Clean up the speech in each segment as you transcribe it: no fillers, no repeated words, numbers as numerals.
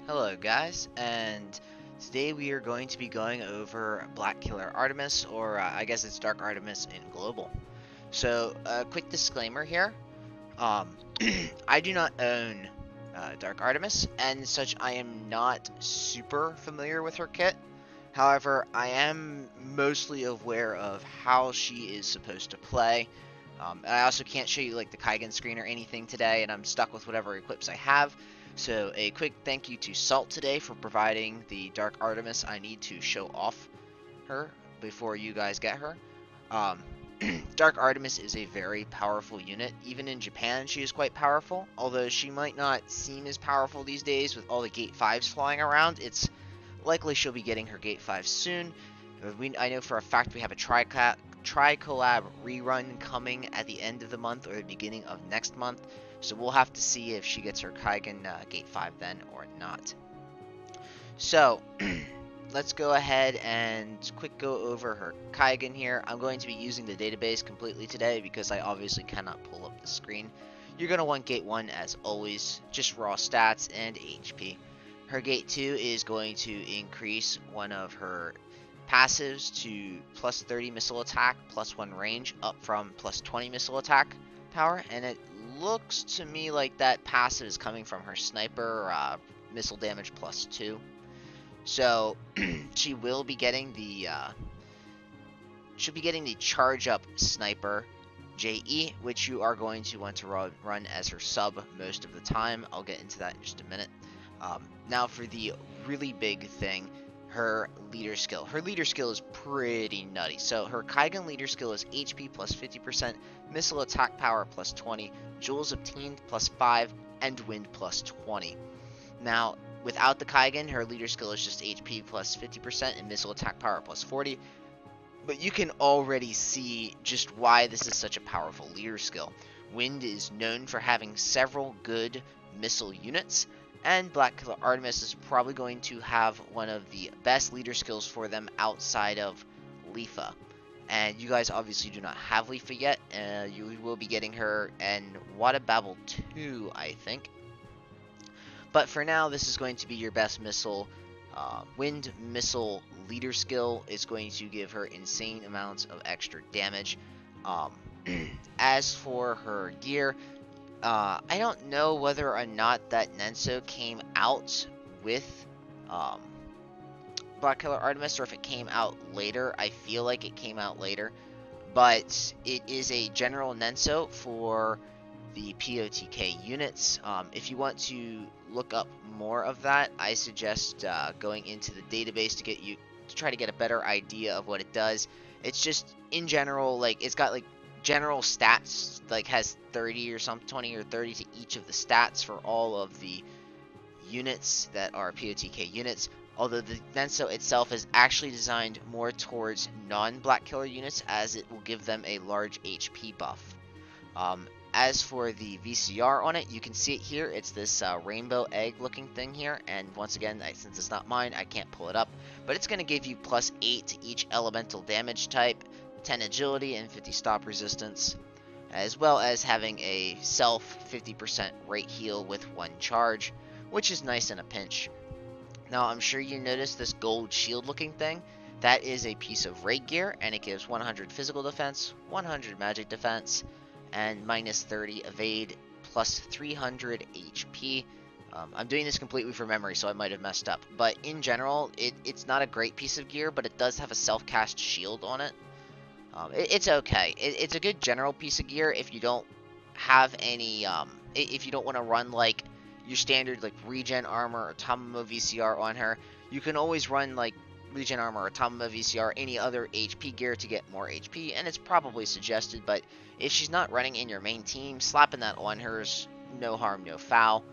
Hello guys, and today we are going to be going over Black Killer Artemis, or I guess it's Dark Artemis in Global. So, a quick disclaimer here. Um, I do not own Dark Artemis, and such I am not super familiar with her kit. However, I am mostly aware of how she is supposed to play. I also can't show you like the Kaigan screen or anything today, and I'm stuck with whatever equips I have. So a quick thank you to Salt today for providing the Dark Artemis I need to show off her before you guys get her. Um, Dark Artemis is a very powerful unit. Even in Japan, she is quite powerful. Although she might not seem as powerful these days with all the Gate 5s flying around, it's likely she'll be getting her Gate 5 soon. I know for a fact we have a Tri-Collab rerun coming at the end of the month or the beginning of next month. So we'll have to see if she gets her Kaigan Gate 5 then or not. So, let's go ahead and quick go over her Kaigan here. I'm going to be using the database completely today because I obviously cannot pull up the screen. You're going to want Gate 1 as always, just raw stats and HP. Her Gate 2 is going to increase one of her passives to plus 30 missile attack, plus 1 range, up from plus 20 missile attack power, and it looks to me like that passive is coming from her sniper missile damage plus 2. So she will be getting the charge up sniper JE, which you are going to want to run as her sub most of the time. I'll get into that in just a minute. Now for the really big thing, her leader skill. Her leader skill is pretty nutty. So her Kaigan leader skill is HP plus 50%, missile attack power plus 20, joules obtained plus 5, and wind plus 20. Now, without the Kaigan, her leader skill is just HP plus 50% and missile attack power plus 40. But you can already see just why this is such a powerful leader skill. Wind is known for having several good missile units, and Black Killer Artemis is probably going to have one of the best leader skills for them outside of Leafa. And you guys obviously do not have Leafa yet. You will be getting her in Wada Babel 2, I think. But for now, this is going to be your best missile. Wind missile leader skill is going to give her insane amounts of extra damage. As for her gear, I don't know whether or not that Nenso came out with Black Killer Artemis or if it came out later. I feel like it came out later. But it is a general Nenso for the POTK units. If you want to look up more of that, I suggest going into the database to try to get a better idea of what it does. It's just in general, like it's got like general stats, like has 30 or some 20 or 30 to each of the stats for all of the units that are POTK units. Although the Nenso itself is actually designed more towards non-Black Killer units, as it will give them a large HP buff. As for the VCR on it, you can see it here. It's this rainbow egg looking thing here, and once again, since it's not mine, I can't pull it up, but it's going to give you plus 8 to each elemental damage type, 10 agility, and 50 stop resistance, as well as having a self 50% rate heal with 1 charge, which is nice in a pinch. Now, I'm sure you noticed this gold shield looking thing. That is a piece of raid gear, and it gives 100 physical defense, 100 magic defense, and minus 30 evade, plus 300 HP. I'm doing this completely from memory, so I might have messed up. But in general, it's not a great piece of gear, but it does have a self-cast shield on it. It's okay. It's a good general piece of gear if you don't have any, if you don't want to run like your standard like regen armor or Tamamo VCR on her. You can always run like regen armor or Tamamo VCR, any other HP gear to get more HP, and it's probably suggested, but if she's not running in your main team, slapping that on her is no harm, no foul.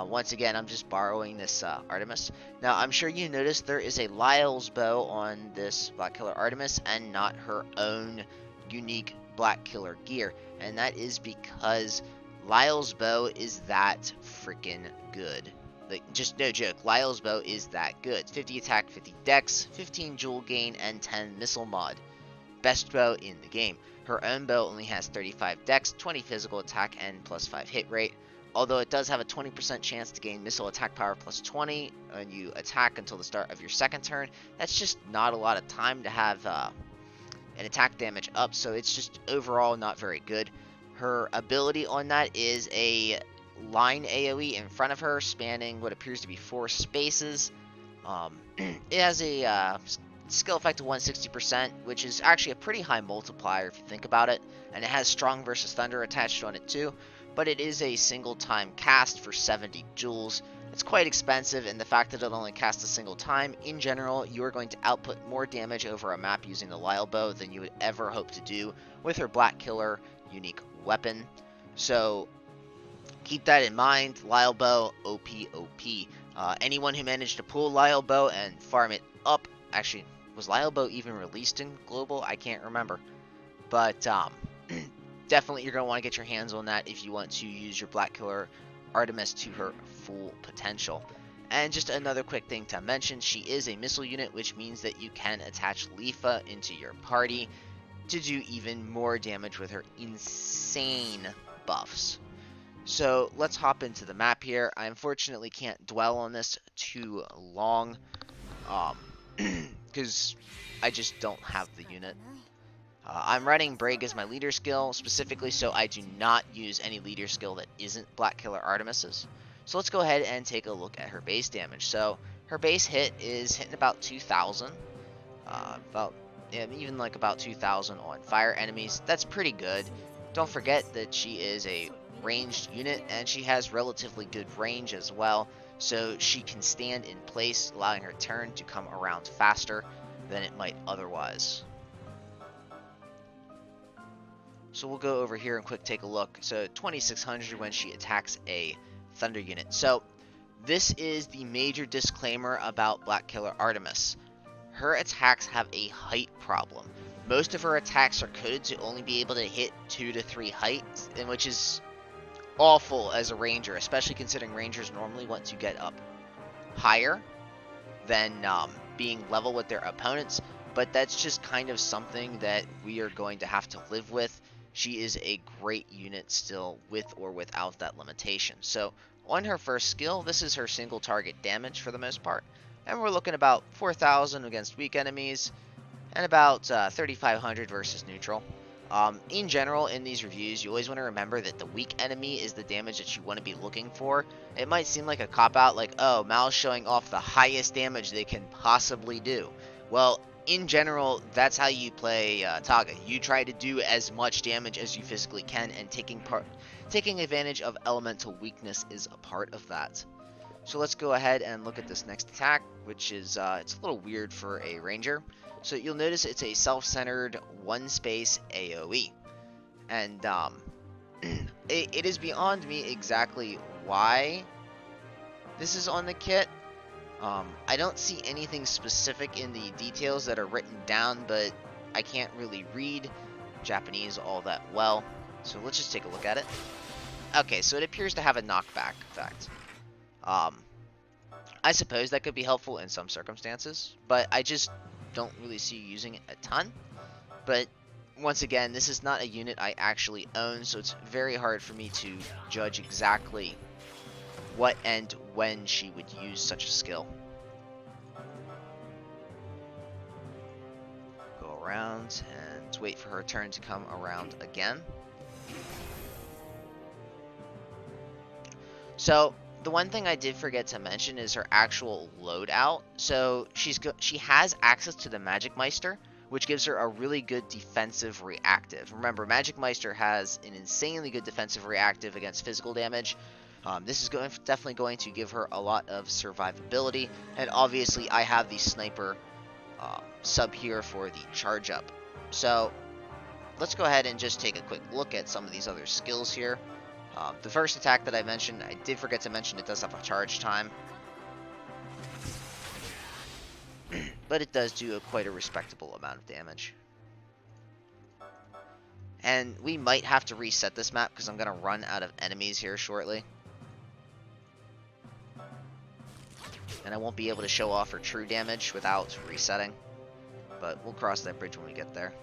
Once again, I'm just borrowing this Artemis. Now, I'm sure you noticed there is a Lyle's bow on this Black Killer Artemis and not her own unique Black Killer gear, and that is because Lyle's bow is that freaking good. Like, just no joke, Lyle's bow is that good. 50 attack, 50 dex, 15 jewel gain, and 10 missile mod. Best bow in the game. Her own bow only has 35 dex, 20 physical attack, and plus 5 hit rate. although it does have a 20% chance to gain missile attack power plus 20, and you attack until the start of your second turn. That's just not a lot of time to have an attack damage up, so it's just overall not very good. Her ability on that is a line AoE in front of her, spanning what appears to be 4 spaces. It has a skill effect of 160%, which is actually a pretty high multiplier if you think about it, and it has Strong versus Thunder attached on it too, but it is a single time cast for 70 joules. It's quite expensive, and the fact that it only casts a single time, in general, you are going to output more damage over a map using the Lyle Bow than you would ever hope to do with her Black Killer unique weapon. So keep that in mind. Lyle Bow, OP, OP. Anyone who managed to pull Lyle Bow and farm it up, actually, was Lyle Bow even released in Global? I can't remember. But definitely you're going to want to get your hands on that if you want to use your Black Killer Artemis to her full potential. And just another quick thing to mention, she is a missile unit, which means that you can attach Leafa into your party to do even more damage with her insane buffs. So let's hop into the map here. I unfortunately can't dwell on this too long, because I just don't have the unit. I'm running Brig as my leader skill, specifically so I do not use any leader skill that isn't Black Killer Artemis's. So let's go ahead and take a look at her base damage. So her base hit is hitting about 2,000, even like about 2,000 on fire enemies. That's pretty good. Don't forget that she is a ranged unit, and she has relatively good range as well, so she can stand in place, allowing her turn to come around faster than it might otherwise. So we'll go over here and quick take a look. So 2600 when she attacks a thunder unit. So this is the major disclaimer about Black Killer Artemis. Her attacks have a height problem. Most of her attacks are coded to only be able to hit 2 to 3 heights, and which is awful as a ranger, especially considering rangers normally want to get up higher than being level with their opponents. But that's just kind of something that we are going to have to live with. She is a great unit still with or without that limitation. So on her first skill, this is her single target damage for the most part. And we're looking about 4,000 against weak enemies and about 3,500 versus neutral. In general, in these reviews, you always want to remember that the weak enemy is the damage that you want to be looking for. It might seem like a cop-out, like, oh, Mal's showing off the highest damage they can possibly do. Well, in general, that's how you play Taga. You try to do as much damage as you physically can, and taking advantage of elemental weakness is a part of that. So let's go ahead and look at this next attack, which is it's a little weird for a ranger. So you'll notice it's a self-centered one-space AoE, and it is beyond me exactly why this is on the kit. I don't see anything specific in the details that are written down, but I can't really read Japanese all that well. So let's just take a look at it. Okay, so it appears to have a knockback effect. I suppose that could be helpful in some circumstances, but I just don't really see you using it a ton. But once again, this is not a unit I actually own, so it's very hard for me to judge exactly what and when she would use such a skill. Go around and wait for her turn to come around again. So the one thing I did forget to mention is her actual loadout. So she has access to the Magic Meister, which gives her a really good defensive reactive. Remember, Magic Meister has an insanely good defensive reactive against physical damage. This is definitely going to give her a lot of survivability, and obviously I have the sniper sub here for the charge up. So let's go ahead and just take a quick look at some of these other skills here. The first attack that I mentioned, I did forget to mention it does have a charge time, but it does do quite a respectable amount of damage. And we might have to reset this map because I'm going to run out of enemies here shortly. And I won't be able to show off her true damage without resetting. But we'll cross that bridge when we get there.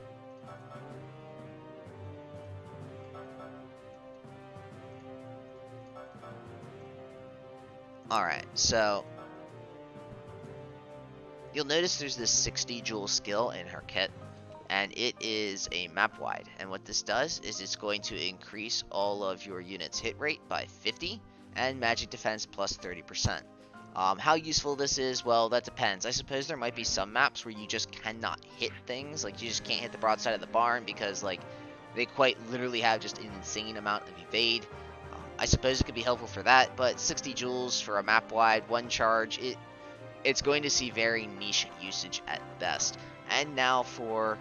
Alright, so you'll notice there's this 60 jewel skill in her kit, and it is a map wide. And what this does is it's going to increase all of your units' hit rate by 50 and magic defense plus 30%. How useful this is, well, that depends. I suppose there might be some maps where you just cannot hit things, like you just can't hit the broadside of the barn because like they quite literally have just an insane amount of evade. I suppose it could be helpful for that, but 60 joules for a map wide, one charge, it's going to see very niche usage at best. And now for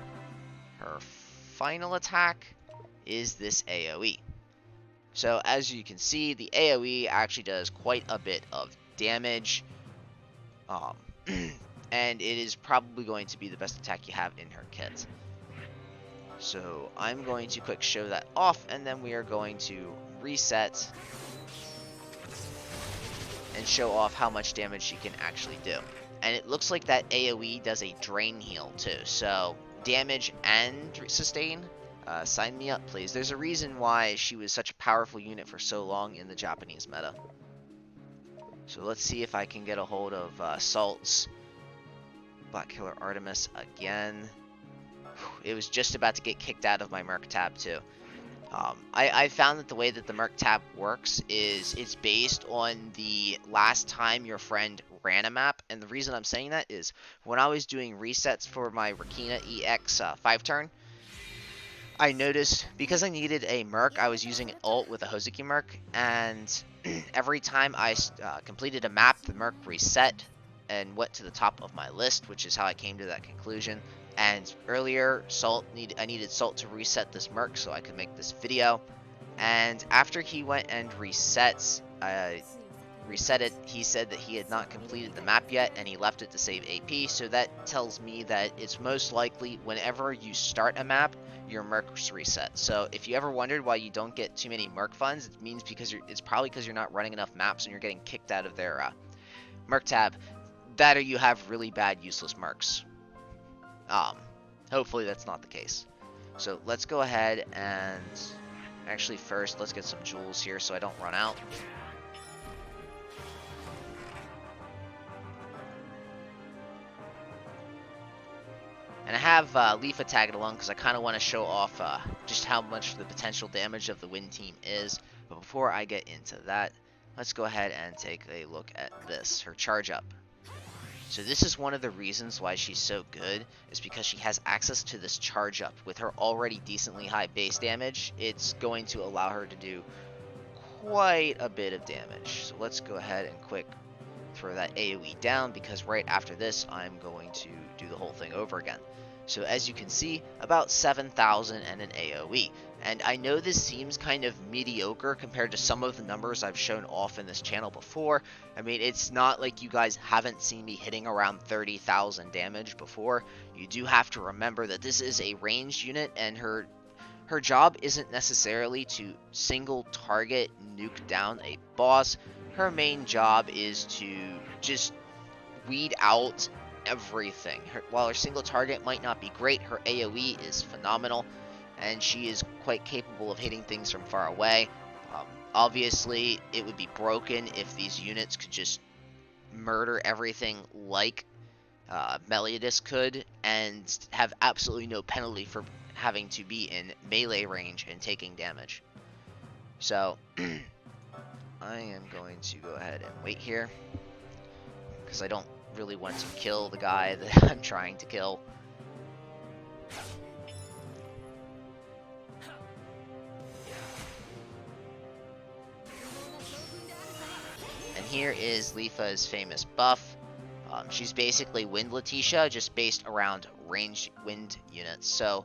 her final attack is this AoE. So as you can see, the AoE actually does quite a bit of damage, and it is probably going to be the best attack you have in her kit. So I'm going to quick show that off, and then we are going to reset and show off how much damage she can actually do. And it looks like that AoE does a drain heal too, so damage and sustain. Sign me up, please. There's a reason why she was such a powerful unit for so long in the Japanese meta. So let's see if I can get a hold of Salt's Black Killer Artemis again. It was just about to get kicked out of my Merc tab too. I found that the way that the Merc tab works is it's based on the last time your friend ran a map, and the reason I'm saying that is when I was doing resets for my Rakina EX 5-turn, I noticed because I needed a Merc, I was using an ult with a Hozuki Merc, and every time I completed a map, the Merc reset and went to the top of my list, which is how I came to that conclusion. And earlier, I needed Salt to reset this Merc so I could make this video. And after he went and reset it, he said that he had not completed the map yet, and he left it to save AP. So that tells me that it's most likely whenever you start a map, your Merc's reset. So if you ever wondered why you don't get too many Merc funds, it means it's probably because you're not running enough maps and you're getting kicked out of their Merc tab. That or you have really bad useless Mercs. Hopefully that's not the case. So let's go ahead and actually first let's get some jewels here so I don't run out. And I have Leafa tagged along because I kind of want to show off just how much the potential damage of the Wind team is. But before I get into that, let's go ahead and take a look at this, her charge up. So this is one of the reasons why she's so good, is because she has access to this charge up. With her already decently high base damage, it's going to allow her to do quite a bit of damage. So let's go ahead and quick throw that AoE down, because right after this I'm going to do the whole thing over again. So as you can see, about 7,000 and an AoE. And I know this seems kind of mediocre compared to some of the numbers I've shown off in this channel before. I mean, it's not like you guys haven't seen me hitting around 30,000 damage before. You do have to remember that this is a ranged unit, and her job isn't necessarily to single target nuke down a boss. Her main job is to just weed out everything. While her single target might not be great, her AoE is phenomenal, and she is quite capable of hitting things from far away. Obviously, it would be broken if these units could just murder everything like Meliadus could, and have absolutely no penalty for having to be in melee range and taking damage. So, I am going to go ahead and wait here, because I don't really want to kill the guy that I'm trying to kill. And here is Leafa's famous buff. She's basically Wind Letitia, just based around ranged wind units. So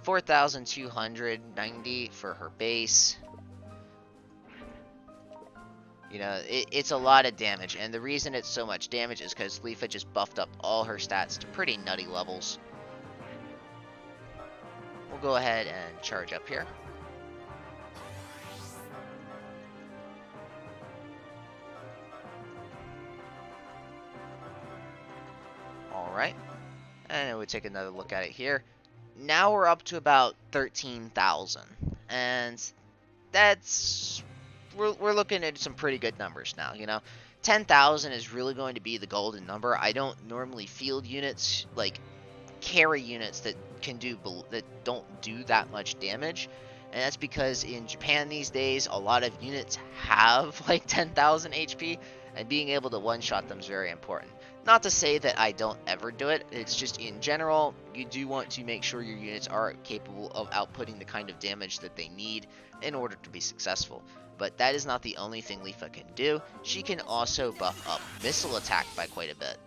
4,290 for her base. You know, it's a lot of damage, and the reason it's so much damage is because Leafa just buffed up all her stats to pretty nutty levels. We'll go ahead and charge up here. Alright, and we'll take another look at it here. Now we're up to about 13,000, and that's... We're looking at some pretty good numbers now, you know. 10,000 is really going to be the golden number. I don't normally field units, like carry units that don't do that much damage, and that's because in Japan these days a lot of units have like 10,000 HP, and being able to one-shot them is very important. Not to say that I don't ever do it, it's just in general, you do want to make sure your units are capable of outputting the kind of damage that they need in order to be successful. But that is not the only thing Leafa can do. She can also buff up missile attack by quite a bit.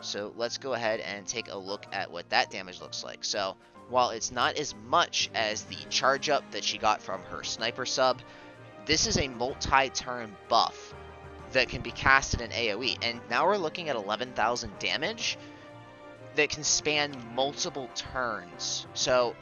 So let's go ahead and take a look at what that damage looks like. So while it's not as much as the charge up that she got from her sniper sub, this is a multi-turn buff that can be casted in AoE. And now we're looking at 11,000 damage that can span multiple turns. So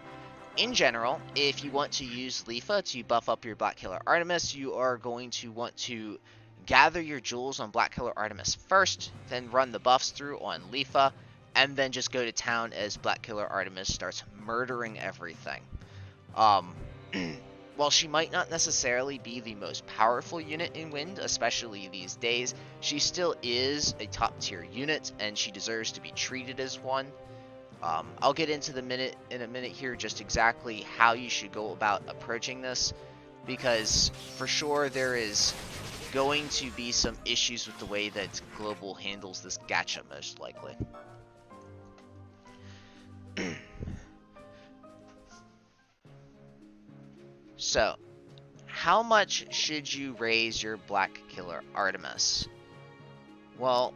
in general, if you want to use Leafa to buff up your Black Killer Artemis, you are going to want to gather your jewels on Black Killer Artemis first, then run the buffs through on Leafa, and then just go to town as Black Killer Artemis starts murdering everything. While she might not necessarily be the most powerful unit in Wind, especially these days, she still is a top tier unit, and she deserves to be treated as one. I'll get into in a minute here just exactly how you should go about approaching this, because for sure there is going to be some issues with the way that Global handles this gacha, most likely. So, how much should you raise your Black Killer Artemis? Well,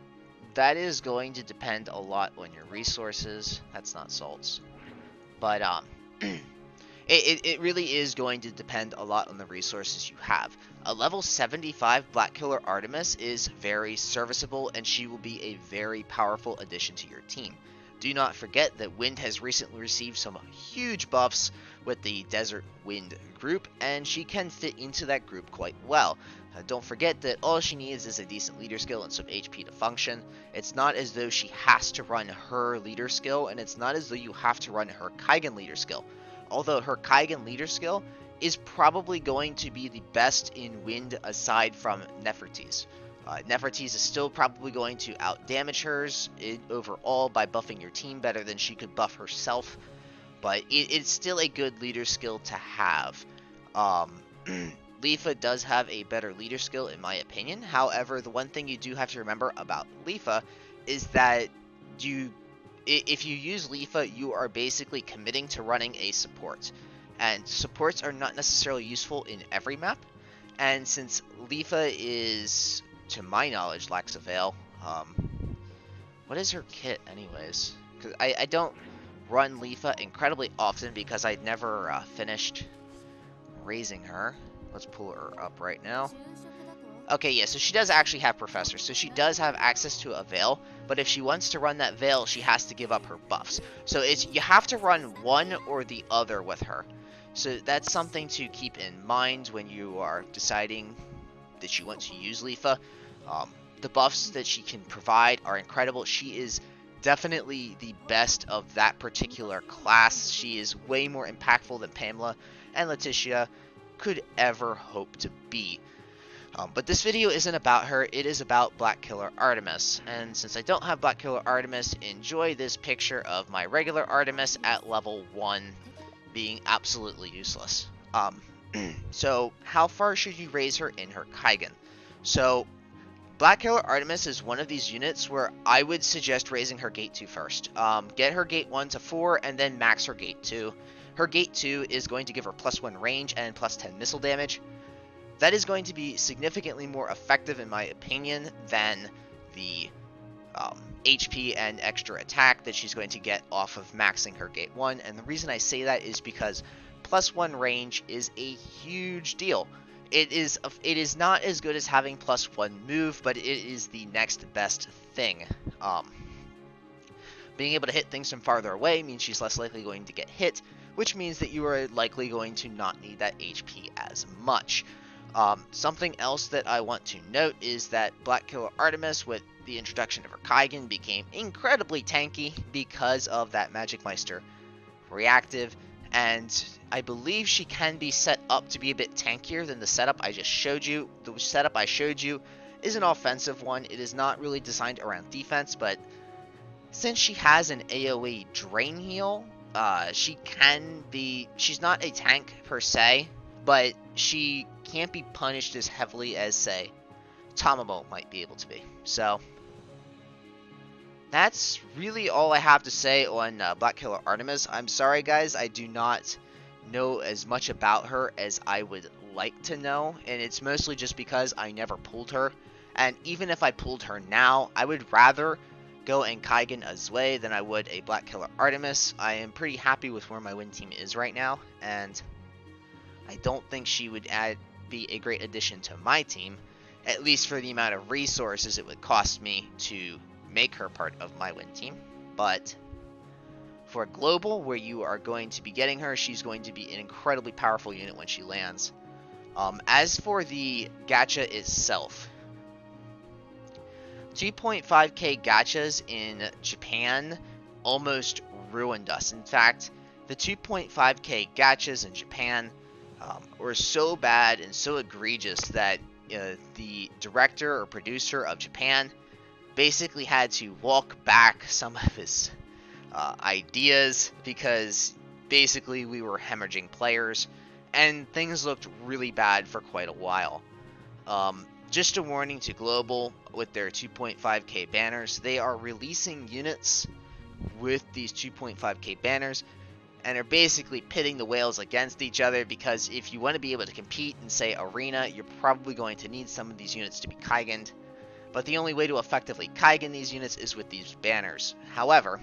that is going to depend a lot on your resources. That's not salts. But, it really is going to depend a lot on the resources you have. A level 75 Black Killer Artemis is very serviceable, and she will be a very powerful addition to your team. Do not forget that Wind has recently received some huge buffs with the Desert Wind group, and she can fit into that group quite well. Don't forget that all she needs is a decent leader skill and some HP to function. It's not as though she has to run her leader skill, and it's not as though you have to run her Kaigan leader skill. Although her Kaigan leader skill is probably going to be the best in Wind aside from Nefertiti's. Nefertiti's is still probably going to outdamage hers overall by buffing your team better than she could buff herself, but it's still a good leader skill to have. Leafa does have a better leader skill in my opinion. However, the one thing you do have to remember about Leafa is that if you use Leafa, you are basically committing to running a support. And supports are not necessarily useful in every map. And since Leafa is, to my knowledge, lacks a veil, what is her kit anyways? Because I don't run Leafa incredibly often because I never finished raising her. Let's pull her up right now. Okay, yeah, so she does actually have Professor, so she does have access to a veil, but if she wants to run that veil, she has to give up her buffs. So you have to run one or the other with her. So that's something to keep in mind when you are deciding that you want to use Leafa. The buffs that she can provide are incredible. She is definitely the best of that particular class. She is way more impactful than Pamela and Letitia could ever hope to be. But this video isn't about her, it is about Black Killer Artemis. And since I don't have Black Killer Artemis, enjoy this picture of my regular Artemis at level 1 being absolutely useless. So how far should you raise her in her Kaigan? So Black Killer Artemis is one of these units where I would suggest raising her Gate 2 first. Get her Gate 1 to 4 and then max her Gate 2. Her Gate 2 is going to give her +1 range and +10 missile damage. That is going to be significantly more effective in my opinion than the HP and extra attack that she's going to get off of maxing her Gate 1. And the reason I say that is because +1 range is a huge deal. It is not as good as having +1 move, but it is the next best thing. Being able to hit things from farther away means she's less likely going to get hit, which means that you are likely going to not need that HP as much. Something else that I want to note is that Black Killer Artemis, with the introduction of her Kaigan, became incredibly tanky because of that Magic Meister reactive, and I believe she can be set up to be a bit tankier than the setup I just showed you. The setup I showed you is an offensive one. It is not really designed around defense, but since she has an AoE drain heal, she can be... She's not a tank per se, but she can't be punished as heavily as, say, Tamamo might be able to be. So that's really all I have to say on Black Killer Artemis. I'm sorry, guys, I do not know as much about her as I would like to know, and it's mostly just because I never pulled her. And even if I pulled her now, I would rather go and Kaigan Aoe than I would a Black Killer Artemis. I am pretty happy with where my win team is right now, and I don't think she would be a great addition to my team, at least for the amount of resources it would cost me to make her part of my win team. But for global, where you are going to be getting her, she's going to be an incredibly powerful unit when she lands. As for the gacha itself, 2.5k gachas in Japan almost ruined us. In fact, the 2.5k gachas in Japan were so bad and so egregious that the director or producer of Japan basically had to walk back some of his ideas because basically we were hemorrhaging players and things looked really bad for quite a while. Just a warning to Global with their 2.5k banners. They are releasing units with these 2.5k banners and are basically pitting the whales against each other, because if you want to be able to compete in, say, Arena, you're probably going to need some of these units to be Kaiganed. But the only way to effectively Kaigan these units is with these banners. However,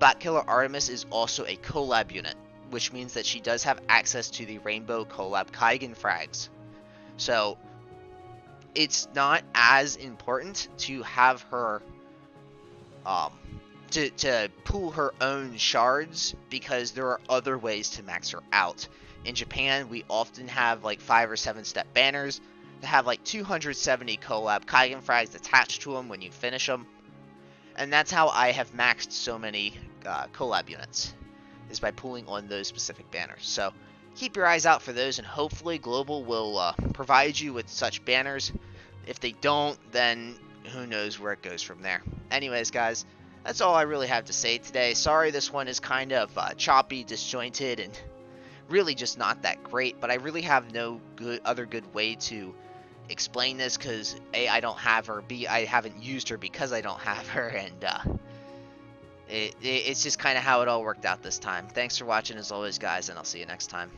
Black Killer Artemis is also a collab unit, which means that she does have access to the Rainbow Collab Kaigan Frags. So it's not as important to have her to pull her own shards, because there are other ways to max her out. In Japan, we often have like 5 or 7 step banners that have like 270 collab Kaigan frags attached to them when you finish them. And that's how I have maxed so many collab units, is by pulling on those specific banners. So keep your eyes out for those, and hopefully Global will provide you with such banners. If they don't, then who knows where it goes from there. Anyways, guys, that's all I really have to say today. Sorry this one is kind of choppy, disjointed, and really just not that great, but I really have no other good way to explain this, because A, I don't have her, B, I haven't used her because I don't have her, and it's just kind of how it all worked out this time. Thanks for watching as always, guys, and I'll see you next time.